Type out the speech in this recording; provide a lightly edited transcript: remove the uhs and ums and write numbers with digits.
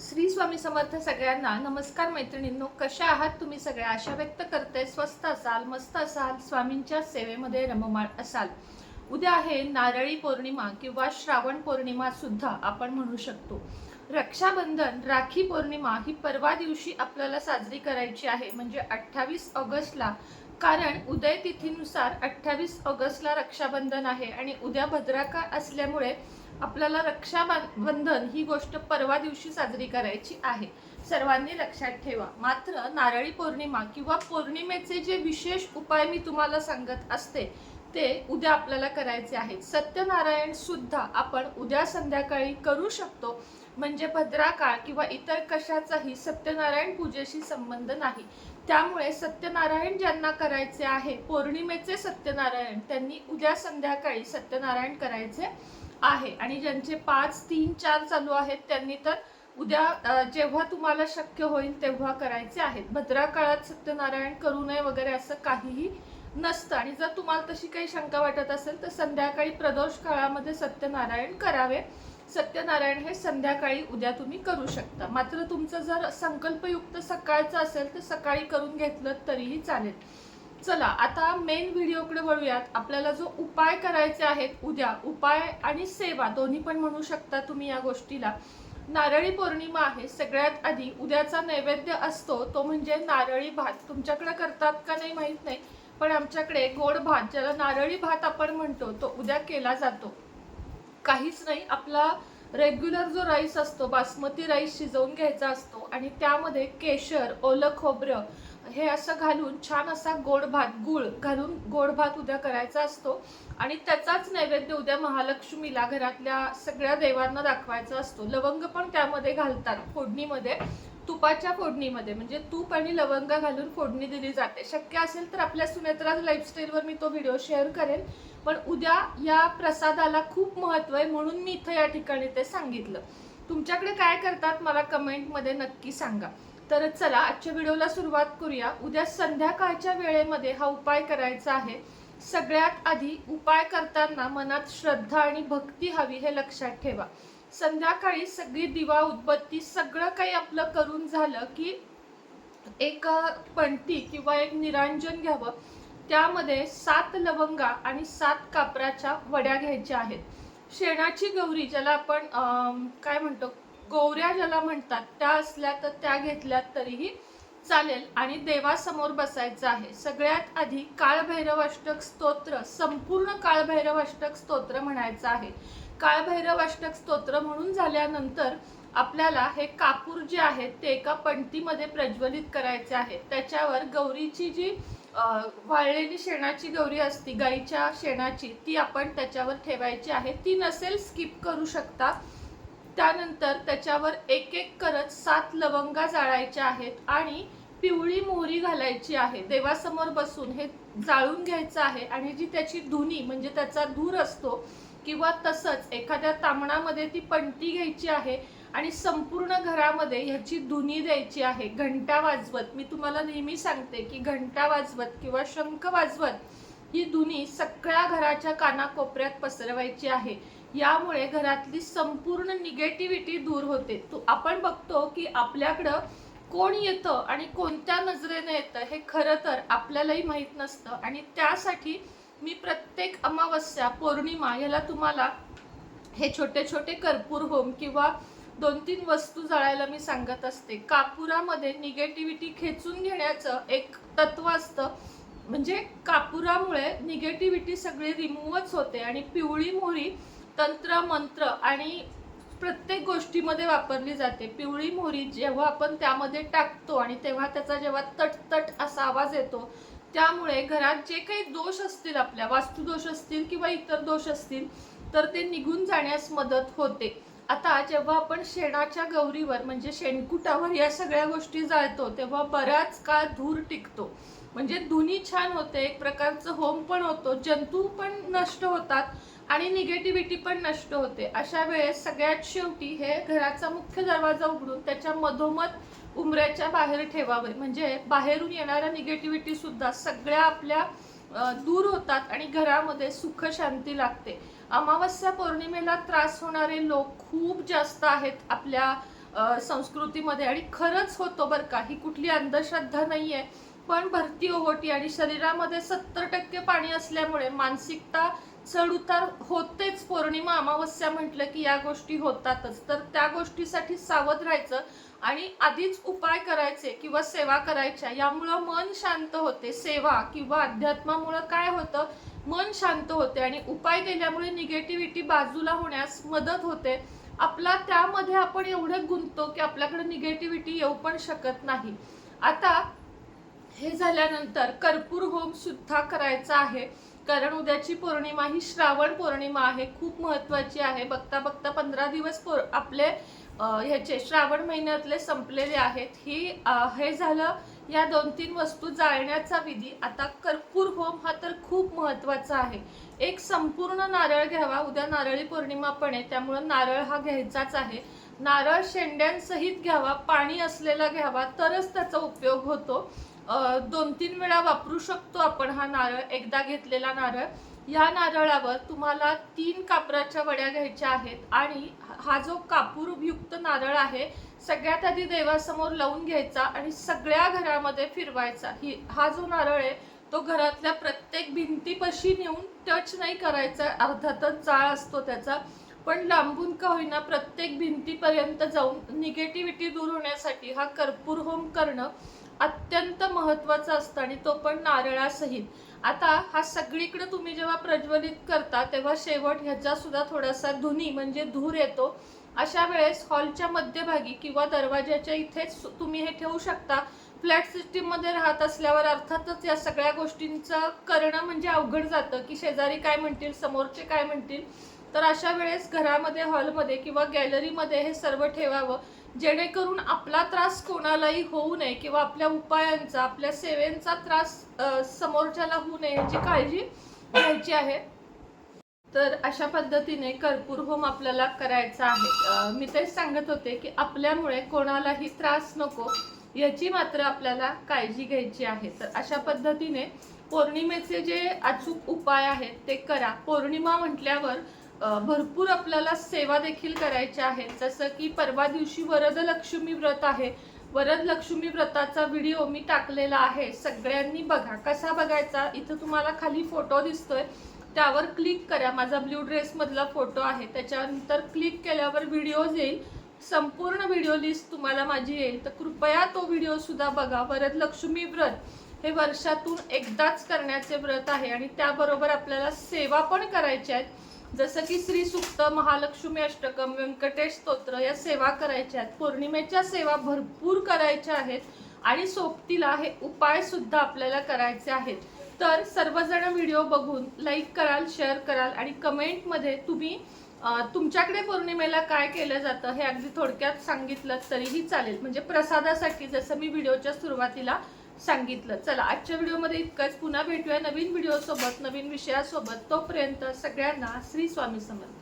श्री स्वामी समर्थ सगळ्यांना नमस्कार मैत्रिणींनो, कशा आहात तुम्ही सगळ्या? आशा व्यक्त करते स्वस्त असाल, मस्त असाल, स्वामींच्या सेवेमध्ये रममाण असाल. उद्या आहे नारळी पौर्णिमा किंवा श्रावण पौर्णिमा सुद्धा आपण म्हणू शकतो. रक्षाबंधन, राखी पौर्णिमा ही परवा दिवशी आपल्याला साजरी करायची आहे, म्हणजे 28 ऑगस्टला. कारण उदय तिथीनुसार 28 ऑगस्टला रक्षाबंधन आहे आणि उद्या भद्राकाळ असल्यामुळे आपल्याला रक्षाबंधन ही गोष्ट परवा दिवशी साजरी करायची आहे. सर्वांनी लक्षात ठेवा. मात्र नारळी पौर्णिमा किंवा पौर्णिमेचे जे विशेष उपाय मी तुम्हाला सांगत असते ते उद्या आपल्याला करायचे आहेत. सत्यनारायण सुद्धा आपण उद्या संध्याकाळी करू शकतो, म्हणजे भद्राकाळ किंवा इतर कशाचाही सत्यनारायण पूजेशी संबंध नाही. त्यामुळे सत्यनारायण ज्यांना करायचे आहे, पौर्णिमेचे सत्यनारायण, त्यांनी उद्या संध्याकाळी सत्यनारायण करायचे आहे. आणि ज्यांचे 5, 3, 4 चालू आहेत त्यांनी तर उद्या जेव्हा तुम्हाला शक्य होईल तेव्हा करायचे आहेत. भद्राकाळात सत्यनारायण करू नये वगैरे असं काहीही नसतं. आणि जर तुम्हाला तशी काही शंका वाटत असेल तर संध्याकाळी प्रदोष काळामध्ये सत्यनारायण करावे. सत्यनारायण हे संध्याकाळी उद्या तुम्ही करू शकता. मात्र तुमचं जर संकल्पयुक्त सकाळचं असेल तर सकाळी करून घेतलं तरीही चालेल. चला आता मेन व्हिडिओकडे वळूयात. आपल्याला जो उपाय करायचे आहेत उद्या, उपाय आणि सेवा दोन्ही पण म्हणू शकता तुम्ही या गोष्टीला. नारळी पौर्णिमा आहे. सगळ्यात आधी उद्याचा नैवेद्य असतो तो म्हणजे नारळी भात. तुमच्याकडे करतात का नाही माहित नाही, पण आमच्याकडे गोड भात, ज्याला नारळी भात आपण म्हणतो, तो उद्या केला जातो. काहीच नाही, आपला रेग्युलर जो राईस असतो, बासमती राईस शिजवून घ्यायचा असतो आणि त्यामध्ये केशर, ओलं खोबरं हे असं घालून छान असा गोड भात, गूळ घालून गोड भात उद्या करायचा असतो. आणि त्याचाच नैवेद्य उद्या महालक्ष्मीला, घरातल्या सगळ्या देवांना दाखवायचा असतो. लवंग पण त्यामध्ये घालतात फोडणीमध्ये, तुपाच्या फोडणीमध्ये, म्हणजे तूप आणि लवंग घालून फोडणी दिली जाते. शक्य असेल तर आपल्या सुनेत्राज लाईफस्टाईलवर मी तो व्हिडिओ शेअर करेन. पण उद्या या प्रसादाला खूप महत्त्व आहे म्हणून मी इथं या ठिकाणी ते सांगितलं. तुमच्याकडे काय करतात मला कमेंटमध्ये नक्की सांगा. तर चला आजच्या व्हिडिओला सुरुवात करूया. उद्या संध्याकाळच्या वेळेमध्ये हा उपाय करायचा आहे. सगळ्यात आधी उपाय करताना मनात श्रद्धा आणि भक्ती हवी, हे लक्षात ठेवा. संध्याकाळी सगळी दिवा उदबत्ती सगळं काही आपलं करून झालं की एक पणती किंवा एक निरांजन घ्यावं. त्यामध्ये 7 लवंगा आणि 7 कापराच्या वड्या घ्यायच्या आहेत. शेणाची गौरी, ज्याला आपण काय म्हणतो, गौऱ्या ज्याला म्हणतात, त्या असल्या तर त्या घेतल्यात तरीही चालेल. आणि देवासमोर बसायचं आहे. सगळ्यात आधी काळभैरवाष्टक स्तोत्र, संपूर्ण काळभैरवाष्टक स्तोत्र म्हणायचं आहे. काळभैरवाष्टक स्तोत्र म्हणून झाल्यानंतर आपल्याला हे कापूर जे आहेत ते एका पणतीमध्ये प्रज्वलित करायचे आहेत. त्याच्यावर गौरीची जी वाळलेली शेणाची गौरी असती, गाईच्या शेणाची, ती आपण त्याच्यावर ठेवायची आहे. ती नसेल स्किप करू शकता. त्यानंतर त्याच्यावर एक एक करत 7 लवंगा जाळायच्या आहेत आणि पिवळी मोहरी घालायची आहे. देवासमोर बसून हे जाळून घ्यायचं आहे. आणि जी त्याची धुनी म्हणजे त्याचा धूर असतो, किंवा तसंच एखाद्या तामणामध्ये ती पणती घ्यायची आहे आणि संपूर्ण घरामध्ये ह्याची धुनी द्यायची आहे. घंटा वाजवत, मी तुम्हाला नेहमी सांगते की घंटा वाजवत किंवा शंख वाजवत ही धुनी सगळ्या घराच्या कानाकोपऱ्यात पसरवायची आहे. यामुळे घरातली संपूर्ण निगेटिव्हिटी दूर होते. तो आपण बघतो की आपल्याकडं कोण येतं आणि कोणत्या नजरेने येतं हे खरं तर आपल्यालाही माहीत नसतं. आणि त्यासाठी मी प्रत्येक अमावस्या, पौर्णिमा याला तुम्हाला हे छोटे छोटे कर्पूर होम किंवा 2-3 वस्तू जाळायला मी सांगत असते. कापुरामध्ये निगेटिव्हिटी खेचून घेण्याचं एक तत्व असतं. म्हणजे कापुरामुळे निगेटिव्हिटी सगळी रिमूव्हच होते. आणि पिवळी मोहरी तंत्र, मंत्र आणि प्रत्येक गोष्टीमध्ये वापरली जाते. पिवळी मोहरी जेव्हा आपण त्यामध्ये टाकतो आणि तेव्हा त्याचा जेव्हा तट असा आवाज येतो, त्यामुळे घरात जे काही दोष असतील, आपल्या वास्तुदोष असतील किंवा इतर दोष असतील, तर ते निघून जाण्यास मदत होते. आता जेव्हा आपण शेणाच्या गौरीवर म्हणजे शेणकुटावर या सगळ्या गोष्टी जाळतो तेव्हा बराच काळ धूर टिकतो. म्हणजे धुनी छान होते, एक प्रकारचं होम पण होतो, जंतू पण नष्ट होतात आणि निगेटिव्हिटी पण नष्ट होते. अशा वेळेस सगळ्यात शेवटी हे घराचा मुख्य दरवाजा उघडून त्याच्या मधोमध उंबऱ्याच्या बाहेर ठेवावे. म्हणजे बाहेरून येणाऱ्या निगेटिव्हिटी सुद्धा सगळ्या आपल्या दूर होतात आणि घरामध्ये सुख शांती लागते. अमावस्या पौर्णिमेला त्रास होणारे लोक खूप जास्त आहेत आपल्या संस्कृतीमध्ये, आणि खरंच होतो बरं का, ही कुठली अंधश्रद्धा नाहीये. पण भरती ओहोटी आणि शरीरामध्ये 70% पाणी असल्यामुळे मानसिकता चढ उतार होतेच. पौर्णिमा अमावस्या म्हटलं की या गोष्टी होतातच. तर त्या गोष्टीसाठी सावध राहायचं आणि आधीच उपाय करायचे किंवा सेवा करायच्या. यामुळं मन शांत होते. सेवा किंवा अध्यात्मामुळं काय होतं, मन शांत होते आणि उपाय केल्यामुळे निगेटिव्हिटी बाजूला होण्यास मदत होते. आपला त्यामध्ये आपण एवढं गुंततो की आपल्याकडे निगेटिव्हिटी येऊ पण शकत नाही. आता हे झाल्यानंतर कर्पूर होम सुद्धा करायचा आहे, कारण उद्याची पौर्णिमा ही श्रावण पौर्णिमा आहे, खूप महत्त्वाची आहे. बघता बघता 15 दिवस आपले ह्याचे श्रावण महिन्यातले संपलेले आहेत. हे झालं या 2-3 वस्तू जाळण्याचा विधी. आता कर्पूर होम हा तर खूप महत्त्वाचा आहे. एक संपूर्ण नारळ घ्यावा. उद्या नारळी पौर्णिमा पण आहे, त्यामुळे नारळ हा घ्यायचाच आहे. नारळ शेंड्यांसहित घ्यावा, पाणी असलेला घ्यावा, तरच त्याचा उपयोग होतो. 2-3 वेळा वापरू शकतो आपण हा नारळ. एकदा घेतलेला नारळ, या नारळावर तुम्हाला 3 कापराच्या वड्या घ्यायच्या आहेत आणि हा जो कापूरयुक्त नारळ आहे सगळ्यात आधी देवासमोर लावून घ्यायचा आणि सगळ्या घरामध्ये फिरवायचा. हा जो नारळ आहे तो घरातल्या प्रत्येक भिंतीपाशी नेऊन टच नाही करायचा, अर्थातच जाळ असतो त्याचा, पण लांबून का होईना प्रत्येक भिंतीपर्यंत जाऊन निगेटिव्हिटी दूर होण्यासाठी हा कर्पूर होम करणं अत्यंत महत्त्वाचं असतं, आणि तो पण नारळासहित. आता हा सगळीकडे तुम्ही जेव्हा प्रज्वलित करता तेव्हा शेवट ह्याचा सुद्धा थोडासा धुनी म्हणजे धूर येतो. अशा वेळेस हॉलच्या मध्यभागी किंवा दरवाजाच्या इथेच तुम्ही हे ठेवू शकता. फ्लॅट सिस्टीम मध्ये राहत असल्यावर अर्थातच या सगळ्या गोष्टींचं करणं म्हणजे अवघड जातं की शेजारी काय म्हणतील, समोरचे काय म्हणतील. तर अशा वेळेस घरामध्ये, हॉलमध्ये किंवा गॅलरीमध्ये हे सर्व ठेवावं, जेणेकरून आपला त्रास कोणालाही होऊ नये किंवा आपल्या उपायांचा, आपल्या सेवेचा त्रास समोरच्याला होऊ नये याची काळजी घ्यायची आहे. तर अशा पद्धतीने कर्पूर होम आपल्याला करायचा आहे. मी तेच सांगत होते की आपल्यामुळे कोणालाही त्रास नको याची मात्र आपल्याला काळजी घ्यायची आहे. तर अशा पद्धतीने पौर्णिमेचे जे अचूक उपाय आहेत ते करा. पौर्णिमा म्हटल्यावर भरपूर आपल्याला सेवा देखील करायच्या आहेत. जसं की परवा दिवशी वरदलक्ष्मी व्रत आहे. वरदलक्ष्मी व्रताचा व्हिडिओ मी टाकलेला आहे, सगळ्यांनी बघा. कसा बघायचा, इथं तुम्हाला खाली फोटो दिसतोय त्यावर क्लिक करा. माझा ब्ल्यू ड्रेस मधला फोटो आहे, त्याच्यानंतर क्लिक केल्यावर व्हिडिओज येईल. संपूर्ण व्हिडिओ लिस्ट तुम्हाला माझी येईल, तर कृपया तो व्हिडिओ सुद्धा बघा. वरदलक्ष्मी व्रत हे वर्षातून एकदाच करण्याचे व्रत आहे आणि त्याबरोबर आपल्याला सेवा पण करायच्या आहेत. जसं की श्री सूक्त, महालक्ष्मी अष्टकम, व्यंकटेश स्तोत्र या सेवा करायच्या आहेत. पौर्णिमेच्या सेवा भरपूर करायच्या आहेत आणि सोबतीला हे उपाय सुद्धा आपल्याला करायचे आहेत. तर सर्वजण व्हिडिओ बघून लाईक कराल, शेअर कराल आणि कमेंटमध्ये तुम्ही तुमच्याकडे पौर्णिमेला काय केलं जातं हे अगदी थोडक्यात सांगितलं तरीही चालेल, म्हणजे प्रसादासाठी, जसं मी व्हिडिओच्या सुरुवातीला सांगितलं. चला, आजच्या व्हिडिओमध्ये इतकंच. पुन्हा भेटूया नवीन व्हिडिओ सोबत, नवीन विषयासोबत. तोपर्यंत सगळ्यांना श्री स्वामी समर्थ.